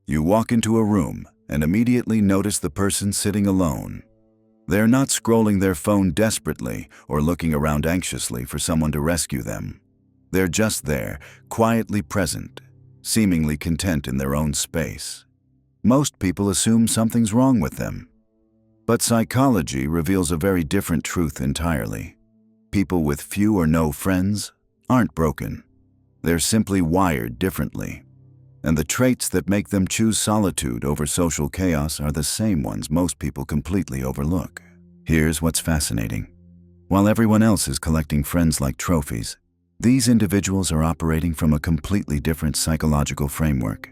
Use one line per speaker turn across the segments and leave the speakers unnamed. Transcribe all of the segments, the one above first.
You walk into a room and immediately notice the person sitting alone. They're not scrolling their phone desperately or looking around anxiously for someone to rescue them. They're just there, quietly present, seemingly content in their own space. Most people assume something's wrong with them. But psychology reveals a very different truth entirely. People with few or no friends aren't broken. They're simply wired differently. And the traits that make them choose solitude over social chaos are the same ones most people completely overlook. Here's what's fascinating. While everyone else is collecting friends like trophies, these individuals are operating from a completely different psychological framework.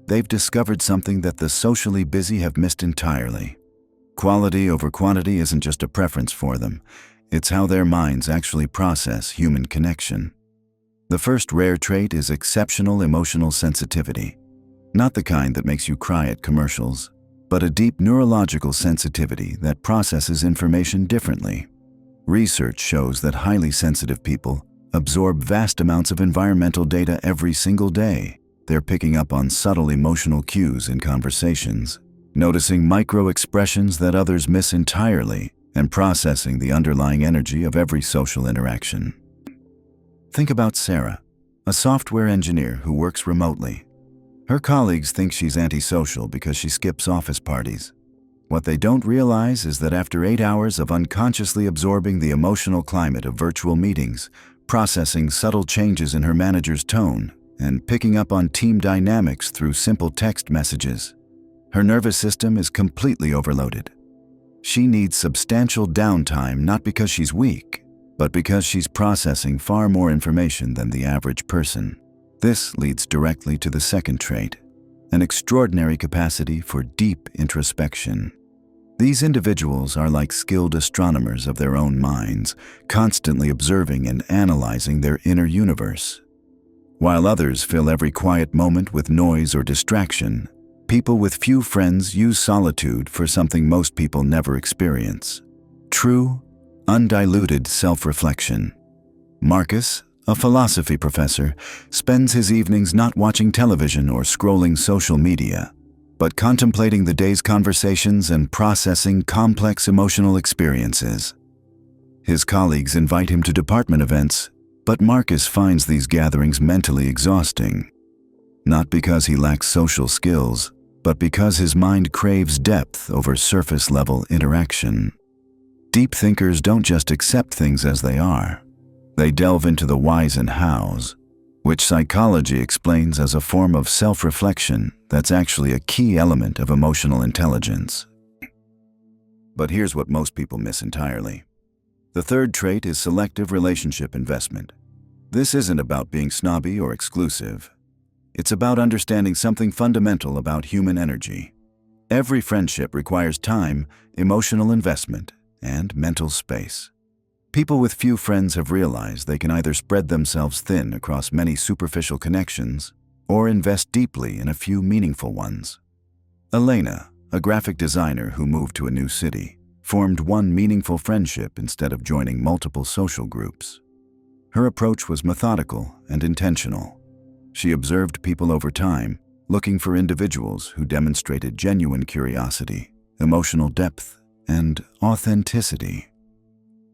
They've discovered something that the socially busy have missed entirely. Quality over quantity isn't just a preference for them. It's how their minds actually process human connection. The first rare trait is exceptional emotional sensitivity. Not the kind that makes you cry at commercials, but a deep neurological sensitivity that processes information differently. Research shows that highly sensitive people absorb vast amounts of environmental data every single day. They're picking up on subtle emotional cues in conversations, noticing micro-expressions that others miss entirely, and processing the underlying energy of every social interaction. Think about Sarah, a software engineer who works remotely. Her colleagues think she's antisocial because she skips office parties. What they don't realize is that after 8 hours of unconsciously absorbing the emotional climate of virtual meetings, processing subtle changes in her manager's tone, and picking up on team dynamics through simple text messages, her nervous system is completely overloaded. She needs substantial downtime not because she's weak, but because she's processing far more information than the average person. This leads directly to the second trait, an extraordinary capacity for deep introspection. These individuals are like skilled astronomers of their own minds, constantly observing and analyzing their inner universe. While others fill every quiet moment with noise or distraction, people with few friends use solitude for something most people never experience: true, undiluted self-reflection. Marcus, a philosophy professor, spends his evenings not watching television or scrolling social media, but contemplating the day's conversations and processing complex emotional experiences. His colleagues invite him to department events, but Marcus finds these gatherings mentally exhausting. Not because he lacks social skills, but because his mind craves depth over surface-level interaction. Deep thinkers don't just accept things as they are. They delve into the whys and hows, which psychology explains as a form of self-reflection that's actually a key element of emotional intelligence. But here's what most people miss entirely. The third trait is selective relationship investment. This isn't about being snobby or exclusive. It's about understanding something fundamental about human energy. Every friendship requires time, emotional investment, and mental space. People with few friends have realized they can either spread themselves thin across many superficial connections or invest deeply in a few meaningful ones. Elena, a graphic designer who moved to a new city, formed one meaningful friendship instead of joining multiple social groups. Her approach was methodical and intentional. She observed people over time, looking for individuals who demonstrated genuine curiosity, emotional depth, and authenticity.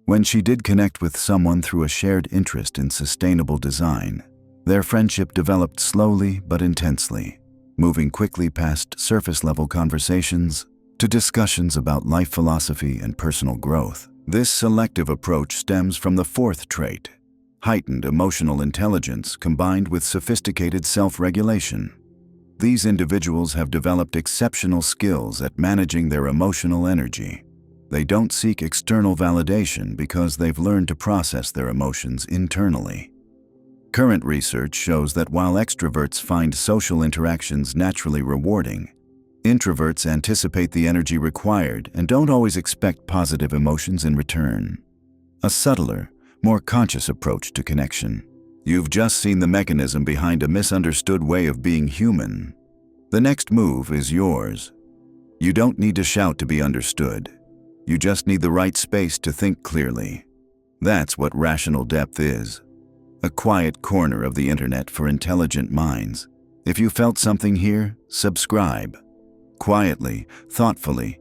When she did connect with someone through a shared interest in sustainable design, their friendship developed slowly but intensely, moving quickly past surface-level conversations to discussions about life philosophy and personal growth. This selective approach stems from the fourth trait: heightened emotional intelligence combined with sophisticated self-regulation. These individuals have developed exceptional skills at managing their emotional energy. They don't seek external validation because they've learned to process their emotions internally. Current research shows that while extroverts find social interactions naturally rewarding, introverts anticipate the energy required and don't always expect positive emotions in return. A subtler, more conscious approach to connection. You've just seen the mechanism behind a misunderstood way of being human. The next move is yours. You don't need to shout to be understood. You just need the right space to think clearly. That's what rational depth is. A quiet corner of the internet for intelligent minds, If you felt something here, subscribe. Quietly, thoughtfully,